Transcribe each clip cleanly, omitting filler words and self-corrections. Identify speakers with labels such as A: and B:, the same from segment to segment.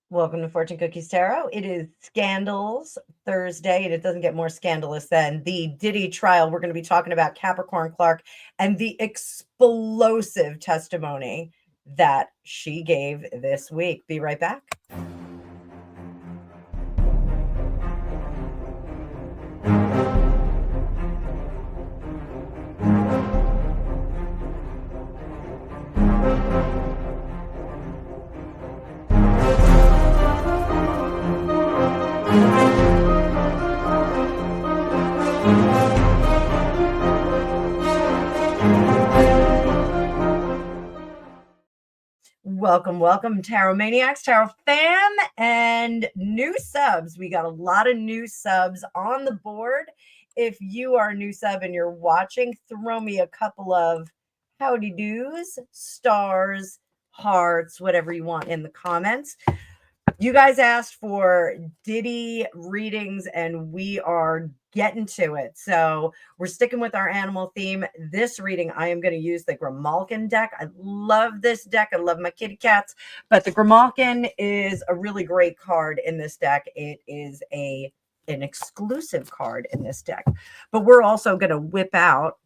A: Welcome to Fortune Cookies Tarot. It is Scandals Thursday, and it doesn't get more scandalous than the Diddy trial. We're going to be talking about Capricorn Clark and the explosive testimony that she gave this week. Be right back. Welcome, Tarot Maniacs, Tarot fam, and new subs. We got a lot of new subs on the board. If you are a new sub and you're watching, throw me a couple of howdy doos, stars, hearts, whatever you want in the comments. You guys asked for Diddy readings, and we are getting to it. So we're sticking with our animal theme. This reading, I am going to use the Grimalkin deck. I love this deck. I love my kitty cats, but the Grimalkin is a really great card in this deck. It is an exclusive card in this deck, but we're also going to whip out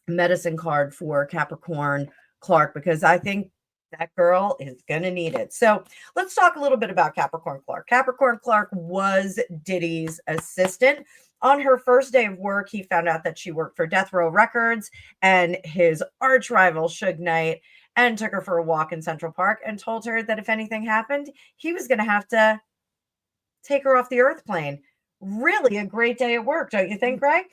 A: medicine card for Capricorn Clark because I think that girl is going to need it. So let's talk a little bit about Capricorn Clark. Capricorn Clark was Diddy's assistant. On her first day of work, he found out that she worked for Death Row Records and his arch rival, Suge Knight, and took her for a walk in Central Park and told her that if anything happened, he was going to have to take her off the earth plane. Really a great day at work, don't you think, Greg?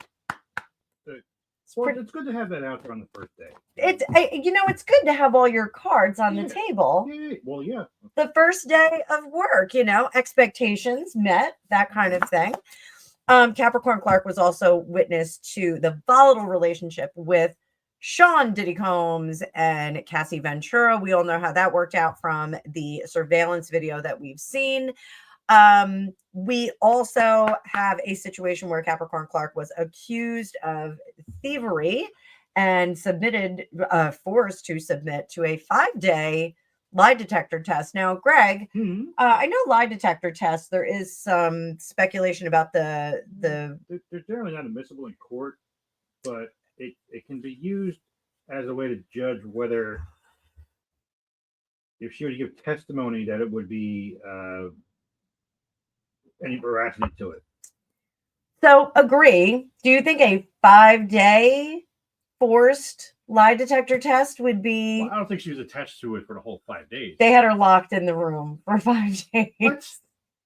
B: Well, it's good to have that out there on the first day.
A: It's good to have all your cards on the table.
B: Yeah. Well, yeah.
A: The first day of work, expectations met, that kind of thing. Capricorn Clark was also witness to the volatile relationship with Sean Diddy Combs and Cassie Ventura. We all know how that worked out from the surveillance video that we've seen. We also have a situation where Capricorn Clark was accused of thievery and forced to submit to a 5-day lie detector test. Now, Greg, I know lie detector tests, there is some speculation about
B: they're generally not admissible in court, but it can be used as a way to judge whether if she were to give testimony that it would be any veracity to it.
A: So agree. Do you think a 5-day forced lie detector test would be?
B: Well, I don't think she was attached to it for the whole 5 days.
A: They had her locked in the room for 5 days.
B: What?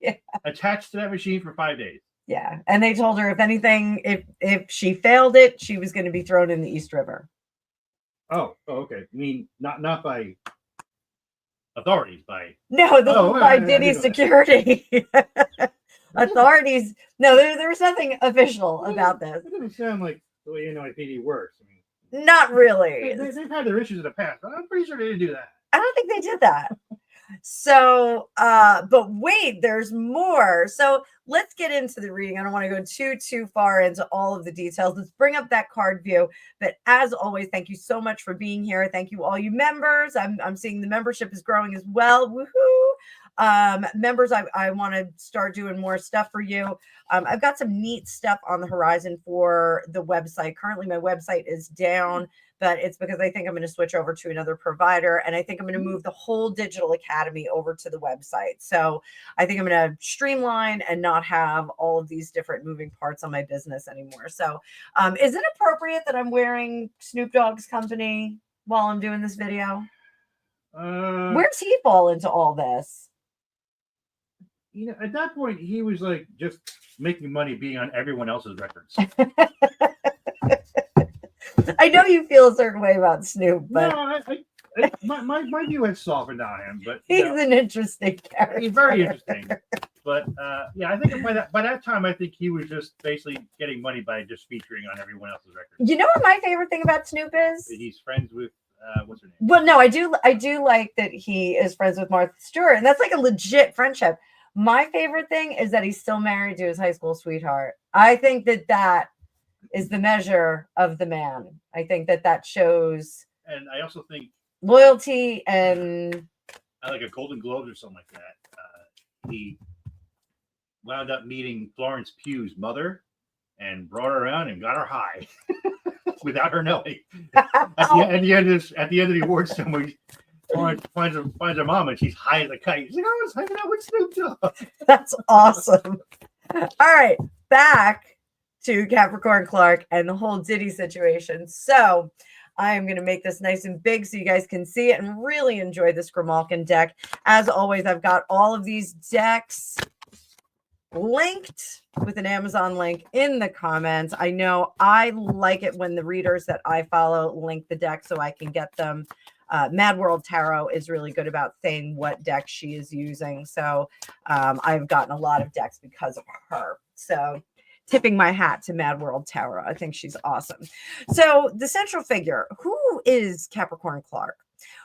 A: Yeah.
B: Attached to that machine for 5 days.
A: Yeah. And they told her if anything, if she failed it, she was going to be thrown in the East River.
B: Oh, okay. I mean, not by authorities, by
A: by Diddy's security. Authorities. No, there was nothing official about this.
B: It doesn't sound like the way NYPD works. I
A: mean, not really.
B: They've had their issues in the past, but I'm pretty sure they didn't do that.
A: I don't think they did that. So, but wait, there's more. So let's get into the reading. I don't want to go too far into all of the details. Let's bring up that card view. But as always, thank you so much for being here. Thank you, all you members. I'm seeing the membership is growing as well. Woohoo! Members, I want to start doing more stuff for you. I've got some neat stuff on the horizon for the website. Currently, my website is down, but it's because I think I'm going to switch over to another provider, and I think I'm going to move the whole digital academy over to the website. So I think I'm going to streamline and not have all of these different moving parts on my business anymore. So is it appropriate that I'm wearing Snoop Dogg's company while I'm doing this video? Where's he fall into all this?
B: At that point, he was like just making money being on everyone else's records.
A: I know you feel a certain way about Snoop, but
B: no, my view has softened on him. But
A: he's an interesting character.
B: He's very interesting. But I think by that time, I think he was just basically getting money by just featuring on everyone else's records.
A: You know what my favorite thing about Snoop is?
B: He's friends with what's her name?
A: Well, no, I do like that he is friends with Martha Stewart, and that's like a legit friendship. My favorite thing is that he's still married to his high school sweetheart. I think that is the measure of the man. I think that shows.
B: And I also think
A: loyalty and
B: like a Golden Globes or something like that. he wound up meeting Florence Pugh's mother and brought her around and got her high without her knowing. At the end of the awards ceremony, Florence finds her mom and she's high as a kite. She's like, I was hanging out with Snoop Dogg.
A: That's awesome. All right, back to Capricorn Clark and the whole Diddy situation. So I am going to make this nice and big so you guys can see it and really enjoy this Grimalkin deck. As always, I've got all of these decks linked with an Amazon link in the comments. I know I like it when the readers that I follow link the deck so I can get them. Mad World Tarot is really good about saying what deck she is using. So I've gotten a lot of decks because of her. So tipping my hat to Mad World Tarot. I think she's awesome. So the central figure, who is Capricorn Clark?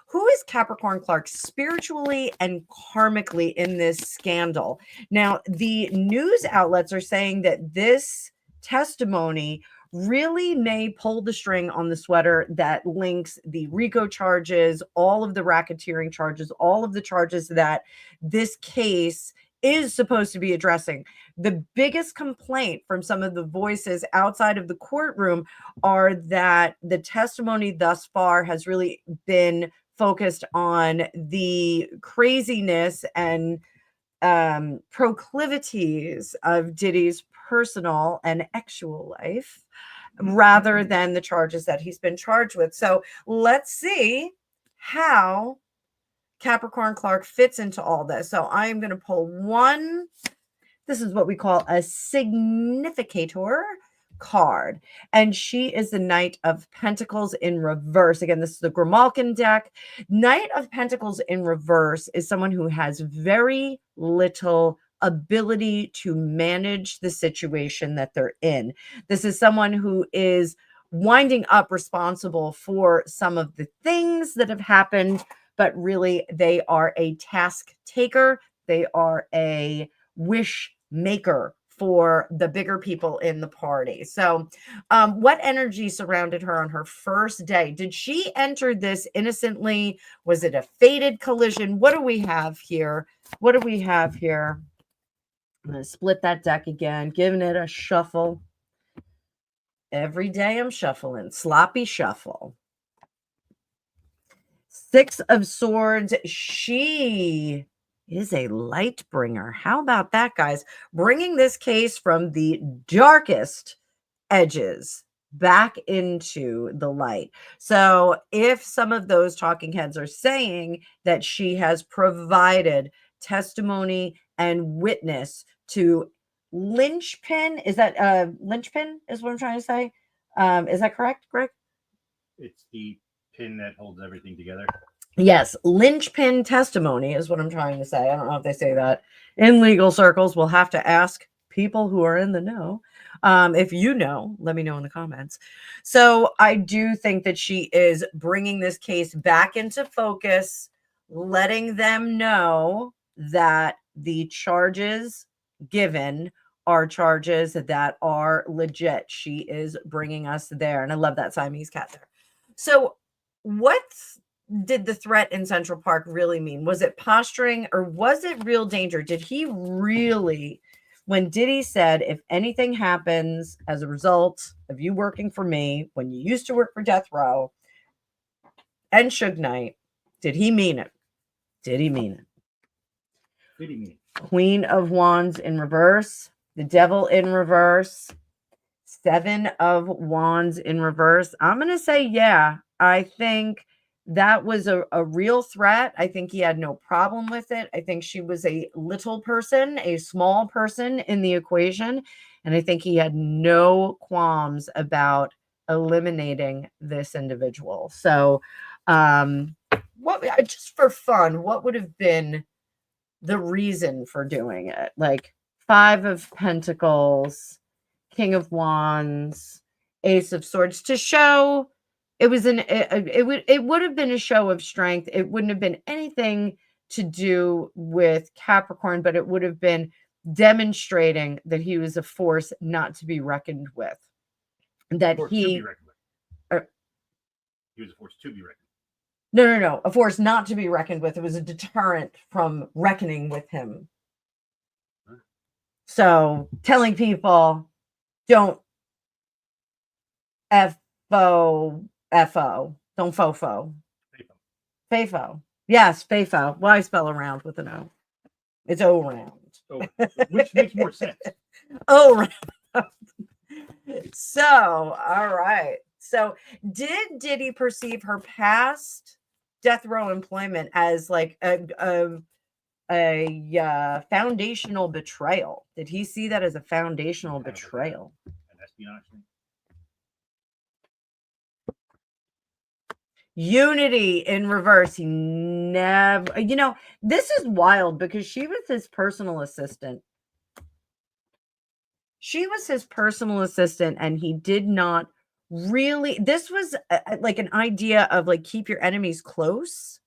A: Who is Capricorn Clark spiritually and karmically in this scandal? Now, the news outlets are saying that this testimony really may pull the string on the sweater that links the RICO charges, all of the racketeering charges, all of the charges that this case is supposed to be addressing. The biggest complaint from some of the voices outside of the courtroom are that the testimony thus far has really been focused on the craziness and proclivities of Diddy's personal and actual life rather than the charges that he's been charged with. So let's see how Capricorn Clark fits into all this. So I am going to pull one. This is what we call a significator card, and she is the Knight of Pentacles in reverse. Again, this is the Grimalkin deck. Knight of Pentacles in reverse is someone who has very little ability to manage the situation that they're in. This is someone who is winding up responsible for some of the things that have happened, but really they are a task taker. They are a wish maker for the bigger people in the party. So what energy surrounded her on her first day? Did she enter this innocently? Was it a fated collision? What do we have here? What do we have here? I'm going to split that deck again, giving it a shuffle. Every day I'm shuffling. Sloppy shuffle. Six of Swords. She is a light bringer. How about that, guys? Bringing this case from the darkest edges back into the light. So if some of those talking heads are saying that she has provided testimony and witness to linchpin, is that linchpin is what I'm trying to say? Is that correct, Greg?
B: It's the pin that holds everything together.
A: Yes, linchpin testimony is what I'm trying to say. I don't know if they say that in legal circles. We'll have to ask people who are in the know. If you know, let me know in the comments. So I do think that she is bringing this case back into focus, letting them know that the charges given are charges that are legit. She is bringing us there. And I love that Siamese cat there. So what did the threat in Central Park really mean? Was it posturing or was it real danger? Did he really, when Diddy said, if anything happens as a result of you working for me, when you used to work for Death Row and Suge Knight, did he mean it? Did he mean it?
B: Did he mean it?
A: Queen of Wands in reverse, the Devil in reverse, Seven of Wands in reverse. I'm going to say, yeah, I think that was a real threat. I think he had no problem with it. I think she was a little person, a small person in the equation. And I think he had no qualms about eliminating this individual. So what, just for fun, what would have been the reason for doing it? Like Five of Pentacles, King of Wands, Ace of Swords, to show it was it would have been a show of strength. It wouldn't have been anything to do with Capricorn, but it would have been demonstrating that he was a force not to be reckoned with. That he was
B: a force to be reckoned with.
A: No, a force not to be reckoned with. It was a deterrent from reckoning with him. So telling people don't FO, don't FOFO. FAFO. Yes, FAFO. Why spell around with an O? It's O round.
B: Oh, which makes more sense.
A: O round. So, all right. So, did Diddy perceive her past death row employment as like a foundational betrayal? Did he see that as a foundational betrayal?
B: And let's be honest.
A: Unity in reverse. He never, this is wild because she was his personal assistant. She was his personal assistant, and he did not really. This was like an idea of like keep your enemies close,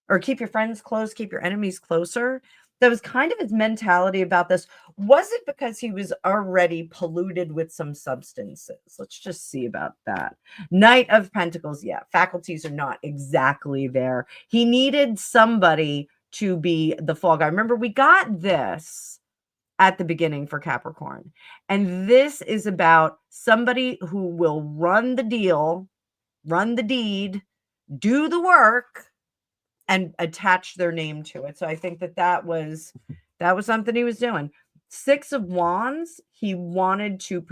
A: or keep your friends close, keep your enemies closer. That was kind of his mentality about this. Was it because he was already polluted with some substances? Let's just see about that. Knight of Pentacles. Yeah, faculties are not exactly there. He needed somebody to be the fall guy. Remember, we got this at the beginning for Capricorn. And this is about somebody who will run the deal, run the deed, do the work, and attach their name to it. So I think that was something he was doing. Six of Wands, he wanted to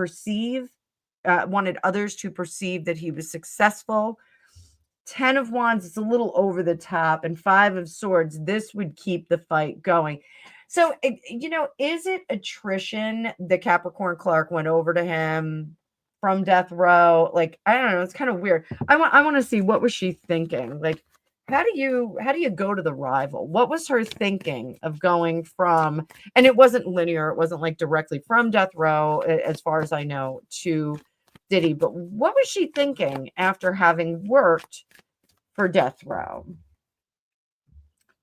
A: wanted others to perceive that he was successful. 10 of Wands, it's a little over the top. And 5 of Swords, this would keep the fight going. So, is it attrition that Capricorn Clark went over to him from death row? Like, I don't know. It's kind of weird. I want to see, what was she thinking? Like, how do you go to the rival? What was her thinking of going from, and it wasn't linear. It wasn't like directly from death row, as far as I know, to Diddy. But what was she thinking after having worked for death row?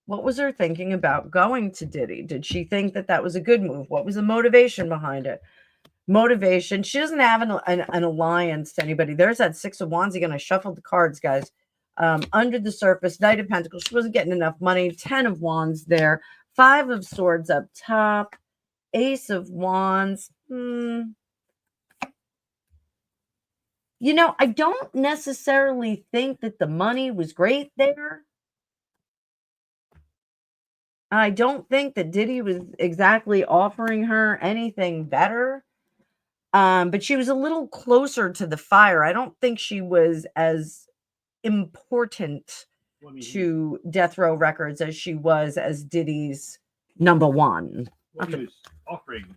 A: What was her thinking about going to Diddy? Did she think that was a good move? What was the motivation behind it? Motivation. She doesn't have an alliance to anybody. There's that 6 of Wands. You're going to shuffle the cards, guys. Under the surface, Knight of Pentacles. She wasn't getting enough money. 10 of Wands there. 5 of Swords up top. Ace of Wands. I don't necessarily think that the money was great there. I don't think that Diddy was exactly offering her anything better. But she was a little closer to the fire. I don't think she was as important to Death Row Records as she was as Diddy's number one.
B: Well, he was offering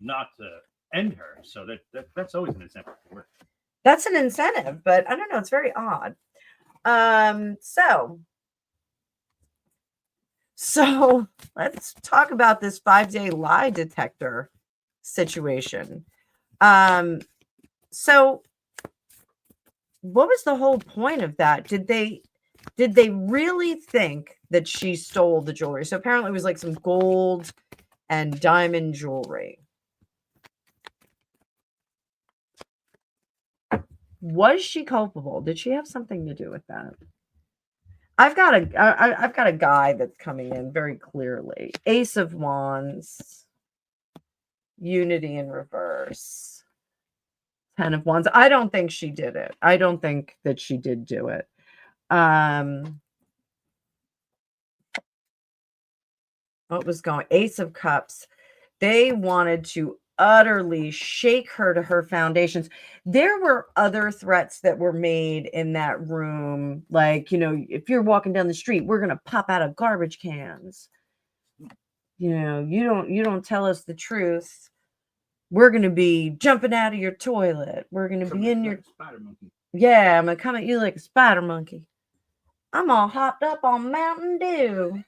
B: not to end her, so that's always an incentive for her.
A: That's an incentive, but I don't know. It's very odd. So let's talk about this 5-day lie detector situation. So what was the whole point of that? Did they really think that she stole the jewelry? So apparently it was like some gold and diamond jewelry. Was she culpable? Did she have something to do with that? I've got a guy that's coming in very clearly. Ace of Wands, Unity in reverse, 10 of Wands. I don't think she did it. I don't think that she did do it. What was going? Ace of Cups. They wanted to utterly shake her to her foundations. There were other threats that were made in that room. Like, if you're walking down the street, we're going to pop out of garbage cans. You don't tell us the truth. We're going to be jumping out of your toilet. We're going to be in your
B: spider monkey.
A: Yeah, I'm going to come at you like a spider monkey. I'm all hopped up on Mountain Dew.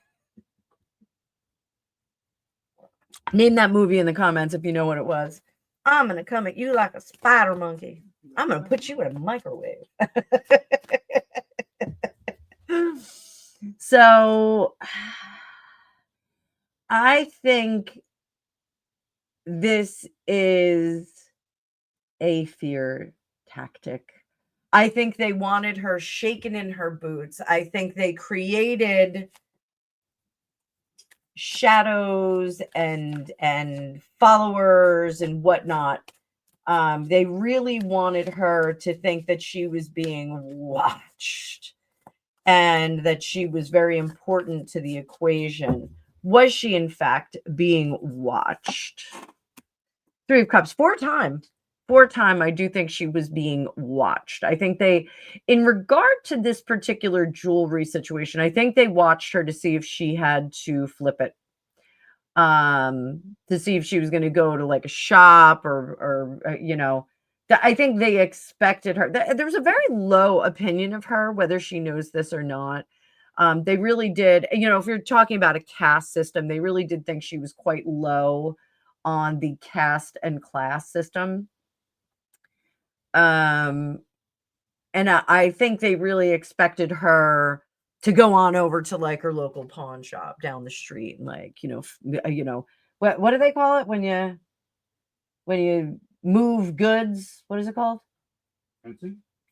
A: Name that movie in the comments if you know what it was. I'm going to come at you like a spider monkey. I'm going to put you in a microwave. So, I think this is a fear tactic. I think they wanted her shaken in her boots. I think they created shadows and followers and whatnot. They really wanted her to think that she was being watched and that she was very important to the equation. Was she, in fact, being watched? Three of Cups, four time. I do think she was being watched. I think they, in regard to this particular jewelry situation, I think they watched her to see if she had to flip it. To see if she was going to go to like a shop or I think they expected her. There was a very low opinion of her, whether she knows this or not. They really did, if you're talking about a caste system, they really did think she was quite low on the caste and class system. And I think they really expected her to go on over to like her local pawn shop down the street and like, what do they call it when you move goods? What is it called?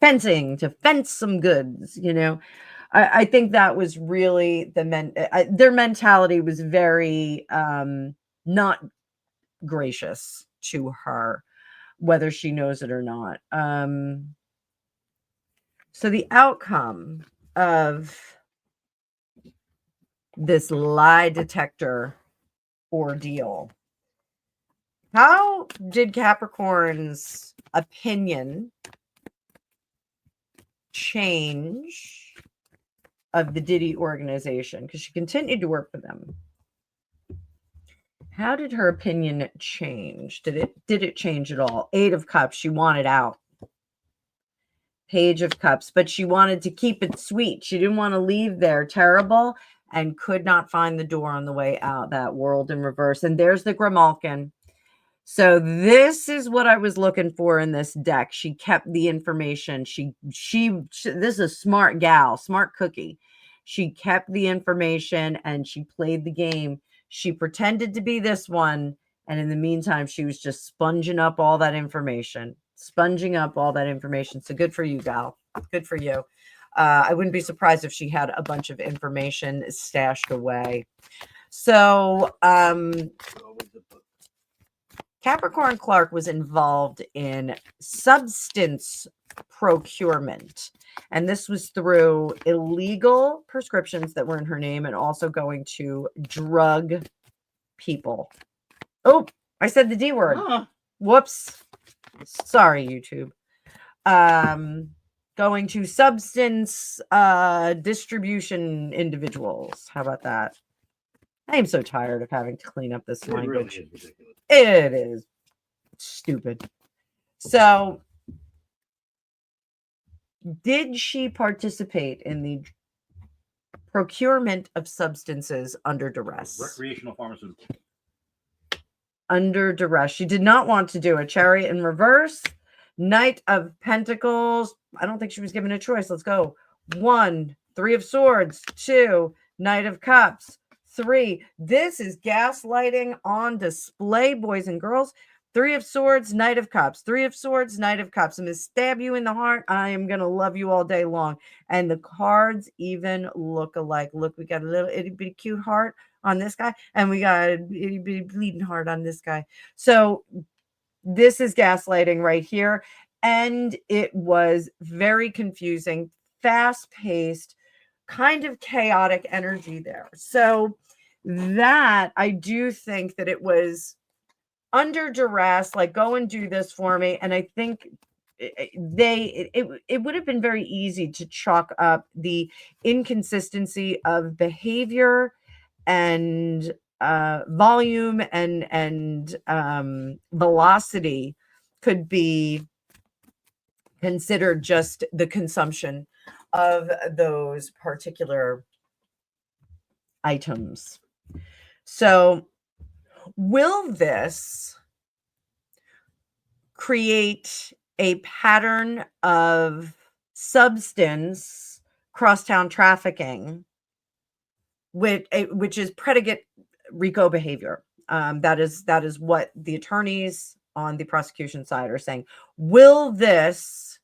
A: Fencing, to fence some goods, I think that was really their mentality was very not gracious to her, whether she knows it or not. So the outcome of this lie detector ordeal. How did Capricorn's opinion change of the Diddy organization? Because she continued to work for them. How did her opinion change? Did it change at all? 8 of Cups, she wanted out. Page of Cups, but she wanted to keep it sweet. She didn't want to leave there terrible and could not find the door on the way out. That World in reverse. And there's the Grimalkin. So this is what I was looking for in this deck. She kept the information. She this is a smart gal, smart cookie. She kept the information and she played the game. She pretended to be this one. And in the meantime, she was just sponging up all that information. So good for you, gal. Good for you. I wouldn't be surprised if she had a bunch of information stashed away. So Capricorn Clark was involved in substance procurement. And this was through illegal prescriptions that were in her name and also going to drug people. Oh, I said the D word. Whoops. Sorry, YouTube. Going to substance distribution individuals. How about that? I am so tired of having to clean up this language.
B: Really is ridiculous.
A: It is stupid. So, did she participate in the procurement of substances under duress?
B: Recreational pharmaceutical.
A: Under duress. She did not want to do it. Chariot in reverse. Knight of Pentacles. I don't think she was given a choice. Let's go. 1, 3 of Swords. 2, Knight of Cups. 3. This is gaslighting on display, boys and girls. 3 of Swords, Knight of Cups. 3 of Swords, Knight of Cups. I'm going to stab you in the heart. I am going to love you all day long. And the cards even look alike. Look, we got a little itty bitty cute heart on this guy. And we got a itty bitty bleeding heart on this guy. So this is gaslighting right here. And it was very confusing, fast-paced, kind of chaotic energy there. So that I do think that it was under duress, like, go and do this for me. And I think it would have been very easy to chalk up the inconsistency of behavior and volume and velocity could be considered just the consumption of those particular items. So will this create a pattern of substance crosstown trafficking, which is predicate RICO behavior? That is what the attorneys on the prosecution side are saying. Will this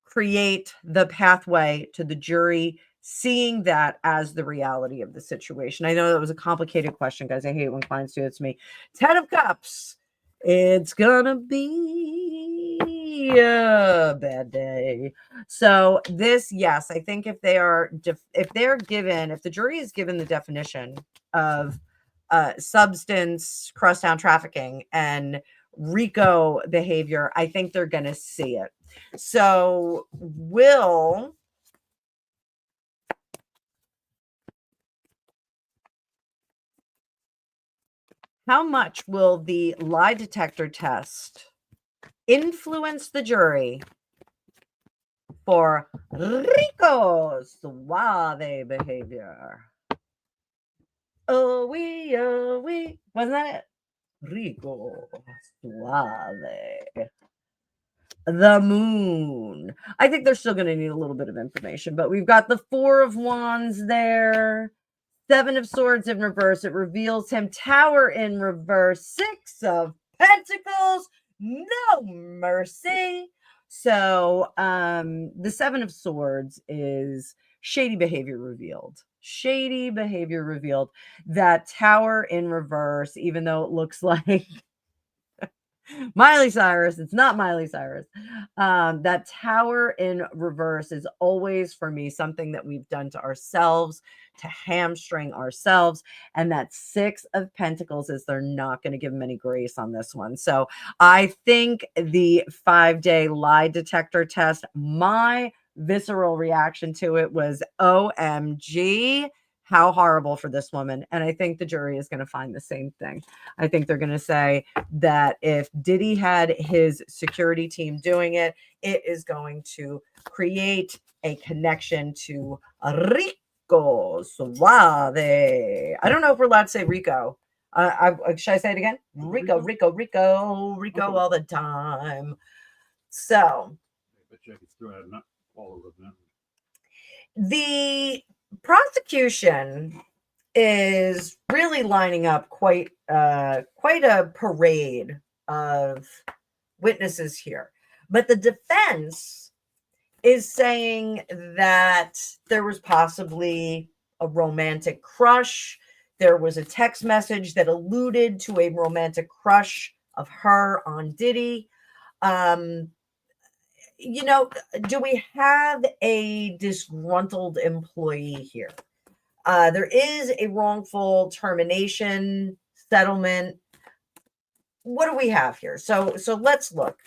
A: create the pathway to the jury seeing that as the reality of the situation. I know that was a complicated question, guys. I hate when clients do it to me. 10 of Cups. It's gonna be a bad day. So this, yes, I think if they're given, if the jury is given the definition of substance crosstown trafficking and RICO behavior, I think they're gonna see it. So how much will the lie detector test influence the jury for RICO suave behavior? Oh, we, wasn't that it? RICO suave. The moon. I think they're still going to need a little bit of information, but we've got the 4 of Wands there. 7 of Swords in reverse. It reveals him. Tower in reverse. 6 of Pentacles. No mercy. So the 7 of Swords is shady behavior revealed. Shady behavior revealed. That Tower in reverse, even though it looks like Miley Cyrus, it's not Miley Cyrus. That Tower in reverse is always, for me, something that we've done to ourselves to hamstring ourselves. And that 6 of Pentacles is they're not going to give them any grace on this one. So I think the 5-day lie detector test, my visceral reaction to it was OMG. How horrible for this woman. And I think the jury is going to find the same thing. I think they're going to say that if Diddy had his security team doing it, it is going to create a connection to RICO suave. I don't know if we're allowed to say RICO. Should I say it again? RICO, RICO, RICO, RICO all the time. So the prosecution is really lining up quite a parade of witnesses here, but the defense is saying that there was possibly a romantic crush. There was a text message that alluded to a romantic crush of her on Diddy. Do we have a disgruntled employee here? There is a wrongful termination settlement. What do we have here? So let's look.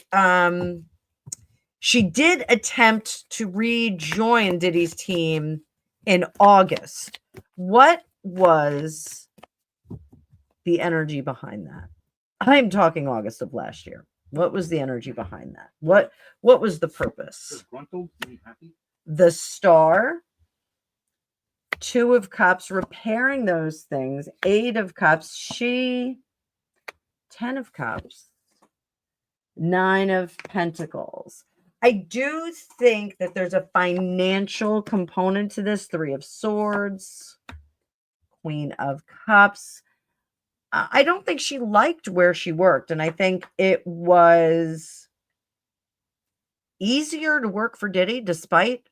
A: She did attempt to rejoin Diddy's team in August. What was the energy behind that? I'm talking August of last year. What was the energy behind that? What was the purpose? The Star, 2 of Cups, repairing those things. 8 of Cups, 10 of Cups, 9 of Pentacles. I do think that there's a financial component to this. 3 of Swords, Queen of Cups. I don't think she liked where she worked, and I think it was easier to work for Diddy despite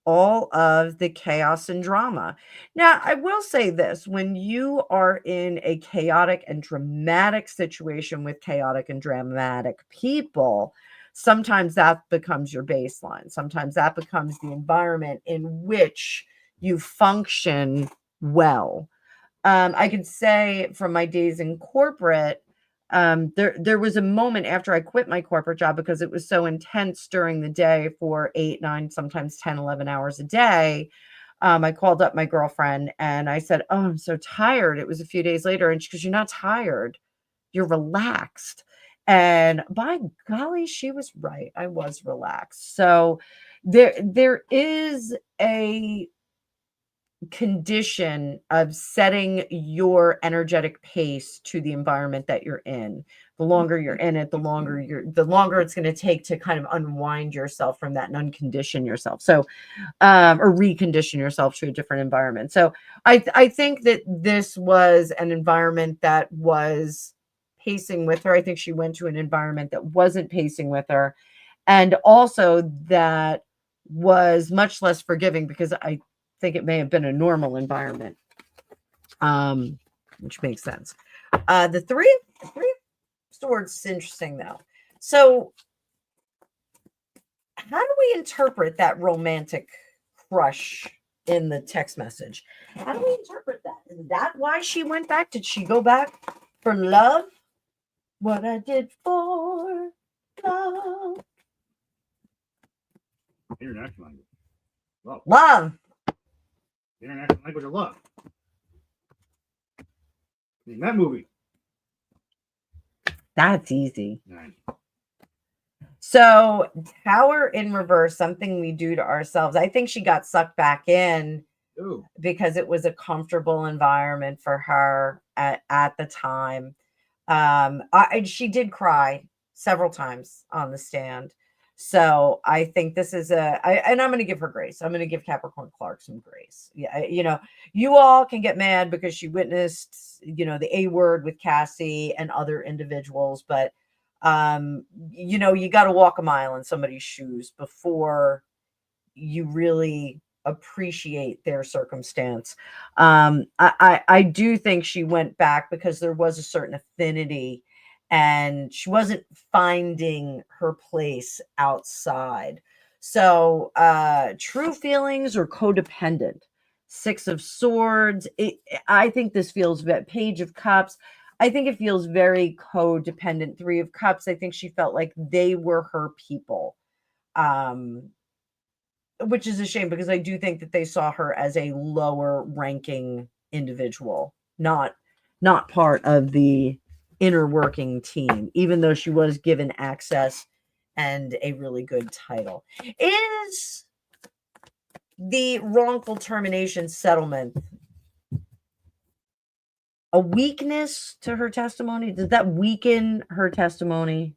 A: all of the chaos and drama. Now, I will say this, when you are in a chaotic and dramatic situation with chaotic and dramatic people, sometimes that becomes your baseline. Sometimes that becomes the environment in which you function well. I could say from my days in corporate, there was a moment after I quit my corporate job because it was so intense during the day for 8, 9, sometimes 10, 11 hours a day. I called up my girlfriend and I said, "Oh, I'm so tired." It was a few days later. And she goes, "You're not tired. You're relaxed." And by golly, she was right. I was relaxed. So there is a condition of setting your energetic pace to the environment that you're in. The longer you're in it, the longer it's going to take to kind of unwind yourself from that and uncondition yourself. So, or recondition yourself to a different environment. So I think that this was an environment that was pacing with her. I think she went to an environment that wasn't pacing with her. And also that was much less forgiving because think it may have been a normal environment, which makes sense. The three of swords is interesting though. So how do we interpret that romantic crush in the text message? How do we interpret that? Is that why she went back? Did she go back for love? What I did for love.
B: International language. Love.
A: Love.
B: International language of love. In that movie.
A: That's easy.
B: Nice.
A: So, Tower in reverse, something we do to ourselves. I think she got sucked back in
B: Ooh.
A: because it was a comfortable environment for her at the time. She did cry several times on the stand. So I think this is and I'm going to give her grace. I'm going to give Capricorn Clark some grace. Yeah, you all can get mad because she witnessed, the A word with Cassie and other individuals, but you got to walk a mile in somebody's shoes before you really appreciate their circumstance. I do think she went back because there was a certain affinity and she wasn't finding her place outside. So true feelings or codependent. Six of Swords. I think this feels Page of Cups. I think it feels very codependent. Three of Cups. I think she felt like they were her people. Which is a shame because I do think that they saw her as a lower ranking individual, not part of the inner working team, even though she was given access and a really good title. Is the wrongful termination settlement a weakness to her testimony? Does that weaken her testimony?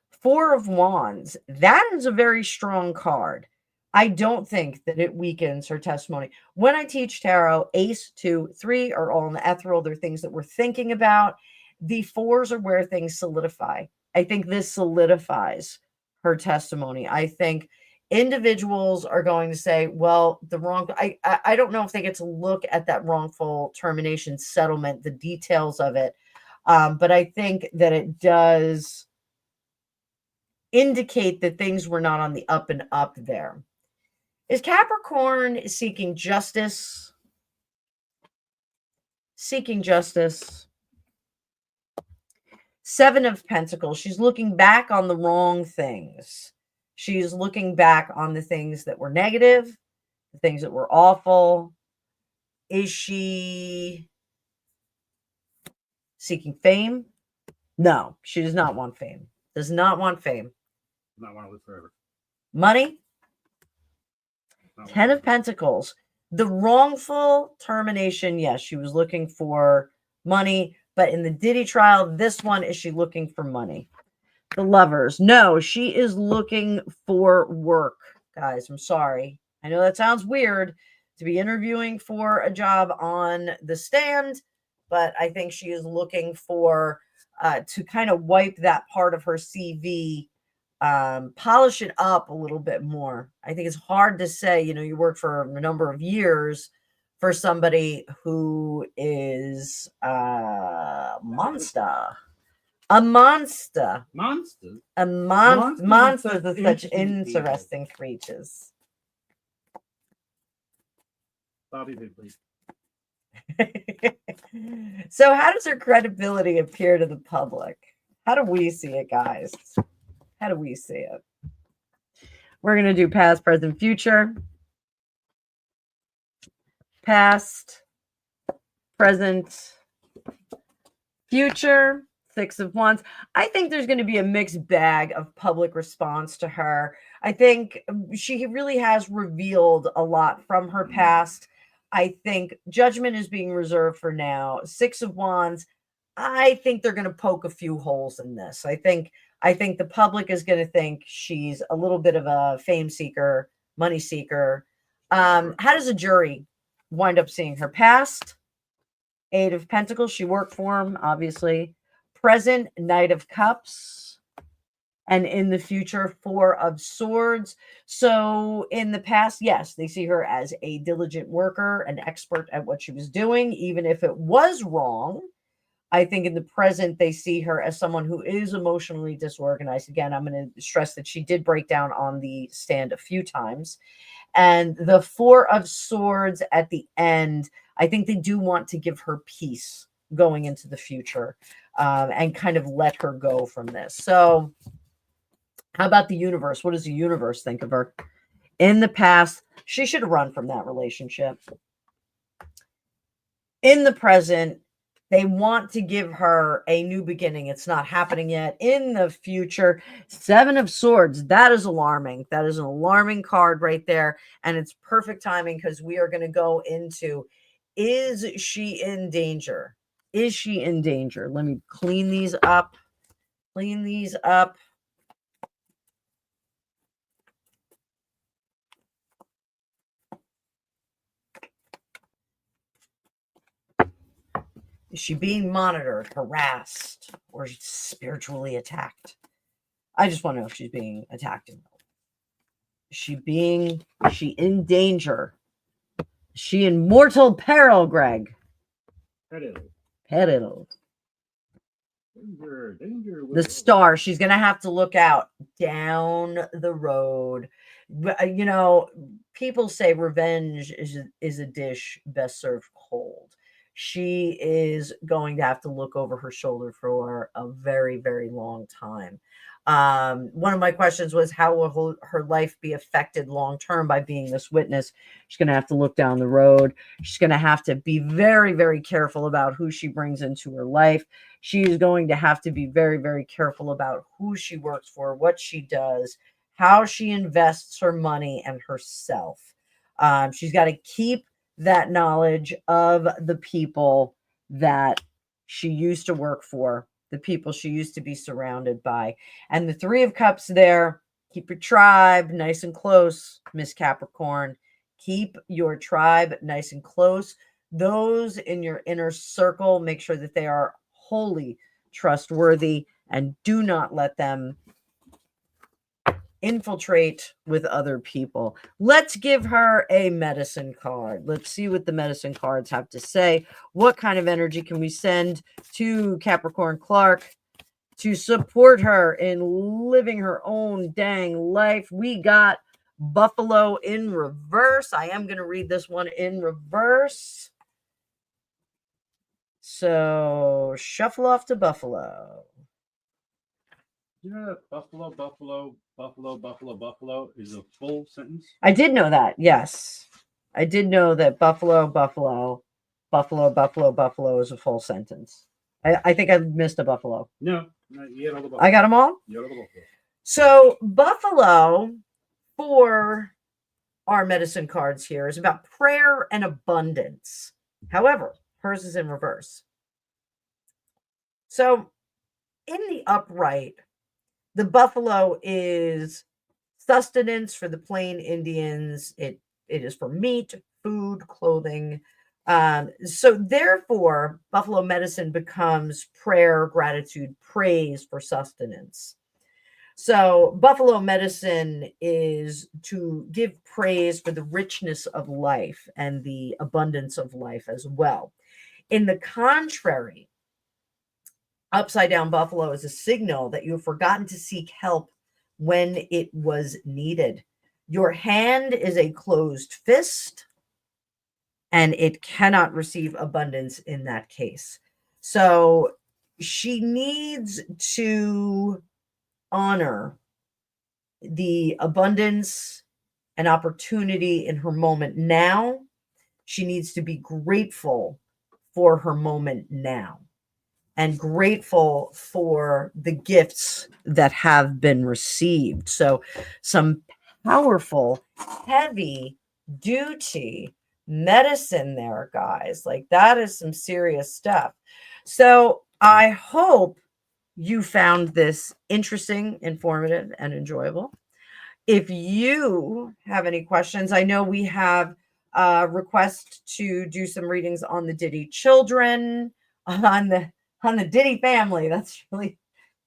A: Four of Wands. That is a very strong card. I don't think that it weakens her testimony. When I teach tarot, Ace, 2, 3 are all in the ethereal. They're things that we're thinking about. The fours are where things solidify. I think this solidifies her testimony. I think individuals are going to say, well, I don't know if they get to look at that wrongful termination settlement, the details of it. But I think that it does indicate that things were not on the up and up there. Is Capricorn seeking justice? Seeking justice. Seven of Pentacles. She's looking back on the wrong things. She's looking back on the things that were negative, the things that were awful. Is she seeking fame? No, she does not want fame. Does not want fame.
B: Not want to live forever.
A: Money? 10 of Pentacles. The wrongful termination, yes, she was looking for money, but in the Diddy trial, this one, is she looking for money? The Lovers. No, she is looking for work, guys. I'm sorry. I know that sounds weird to be interviewing for a job on the stand, but I think she is looking for to kind of wipe that part of her CV, polish it up a little bit more. I think it's hard to say, you work for a number of years for somebody who is a monster. Monsters are such interesting creatures.
B: Bobby Bidley.
A: So how does her credibility appear to the public? How do we see it, guys? How do we see it? We're going to do past, present, future. Past, present, future. Six of Wands. I think there's going to be a mixed bag of public response to her. I think she really has revealed a lot from her past. I think judgment is being reserved for now. Six of Wands. I think they're going to poke a few holes in this. I think the public is going to think she's a little bit of a fame seeker, money seeker. How does a jury wind up seeing her past? Eight of Pentacles. She worked for him, obviously. Present, Knight of Cups. And in the future, 4 of Swords. So in the past, yes, they see her as a diligent worker, an expert at what she was doing, even if it was wrong. I think in the present, they see her as someone who is emotionally disorganized. Again, I'm going to stress that she did break down on the stand a few times. And the 4 of Swords at the end, I think they do want to give her peace going into the future, and kind of let her go from this. So how about the universe? What does the universe think of her? In the past, she should have run from that relationship. In the present, they want to give her a new beginning. It's not happening yet. In the future, 7 of Swords. That is alarming. That is an alarming card right there. And it's perfect timing because we are going to go into, is she in danger? Is she in danger? Let me clean these up. Clean these up. Is she being monitored, harassed, or spiritually attacked? I just want to know if she's being attacked. Is she in danger? Is she in mortal peril, Greg? Peril.
B: Danger.
A: The Star. She's going to have to look out down the road. You know, people say revenge is a dish best served cold. She is going to have to look over her shoulder for a very, very long time. One of my questions was, how will her life be affected long term by being this witness? She's going to have to look down the road. She's going to have to be very, very careful about who she brings into her life. She is going to have to be very, very careful about who she works for, what she does, how she invests her money and herself. She's got to keep that knowledge of the people that she used to work for, the people she used to be surrounded by. And the 3 of Cups there, keep your tribe nice and close, Miss Capricorn. Keep your tribe nice and close. Those in your inner circle, make sure that they are wholly trustworthy and do not let them infiltrate with other people. Let's give her a medicine card. Let's see what the medicine cards have to say. What kind of energy can we send to Capricorn Clark to support her in living her own dang life? We got Buffalo in reverse. I am going to read this one in reverse. So shuffle off to Buffalo.
B: Yeah, Buffalo is a full sentence.
A: I did know that. Yes. I did know that Buffalo is a full sentence. I think I missed a Buffalo.
B: No, you had all the Buffalo.
A: I got them all?
B: You had all the Buffalo.
A: So Buffalo for our medicine cards here is about prayer and abundance. However, hers is in reverse. So in the upright, the buffalo is sustenance for the plain Indians. It is for meat, food, clothing. So therefore, buffalo medicine becomes prayer, gratitude, praise for sustenance. So buffalo medicine is to give praise for the richness of life and the abundance of life as well. In the contrary, upside down buffalo is a signal that you have forgotten to seek help when it was needed. Your hand is a closed fist, and it cannot receive abundance in that case. So she needs to honor the abundance and opportunity in her moment now. She needs to be grateful for her moment now, and grateful for the gifts that have been received. So some powerful, heavy duty medicine there, guys. Like, that is some serious stuff. So I hope you found this interesting, informative, and enjoyable. If you have any questions, I know we have a request to do some readings on the Diddy children, on the Diddy family. That's really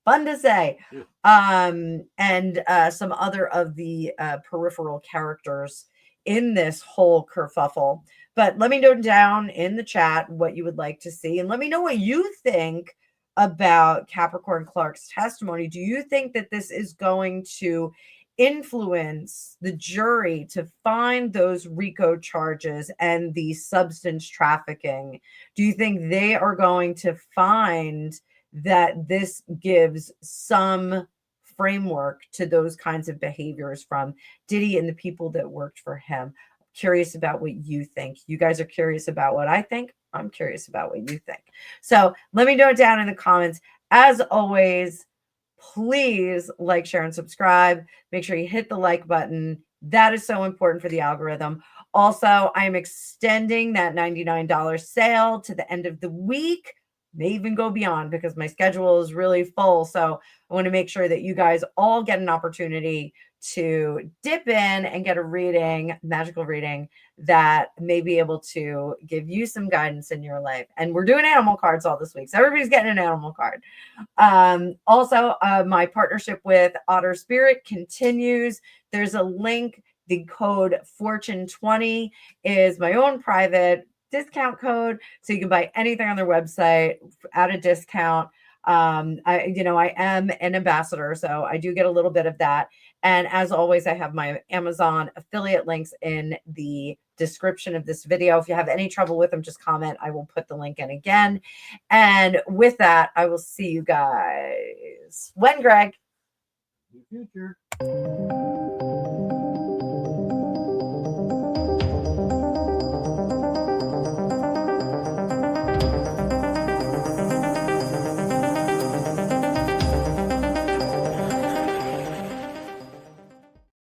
A: Fun to say.
B: Yeah.
A: And some other of the peripheral characters in this whole kerfuffle. But let me know down in the chat what you would like to see, and let me know what you think about Capricorn Clark's testimony. Do you think that this is going to influence the jury to find those RICO charges and the substance trafficking? Do you think they are going to find that this gives some framework to those kinds of behaviors from Diddy and the people that worked for him? Curious about what you think. You guys are curious about what I think. I'm curious about what you think. So let me know it down in the comments. As always, please like, share, and subscribe. Make sure you hit the like button. That is so important for the algorithm. Also, I'm extending that $99 sale to the end of the week. May even go beyond because my schedule is really full. So I want to make sure that you guys all get an opportunity to dip in and get a reading, magical reading that may be able to give you some guidance in your life. And we're doing animal cards all this week. So everybody's getting an animal card. Also, my partnership with Otter Spirit continues. There's a link. The code Fortune20 is my own private discount code, so you can buy anything on their website at a discount. I am an ambassador, so I do get a little bit of that. And as always, I have my Amazon affiliate links in the description of this video. If you have any trouble with them, just comment. I will put the link in again. And with that, I will see you guys when, Greg?
B: In the future.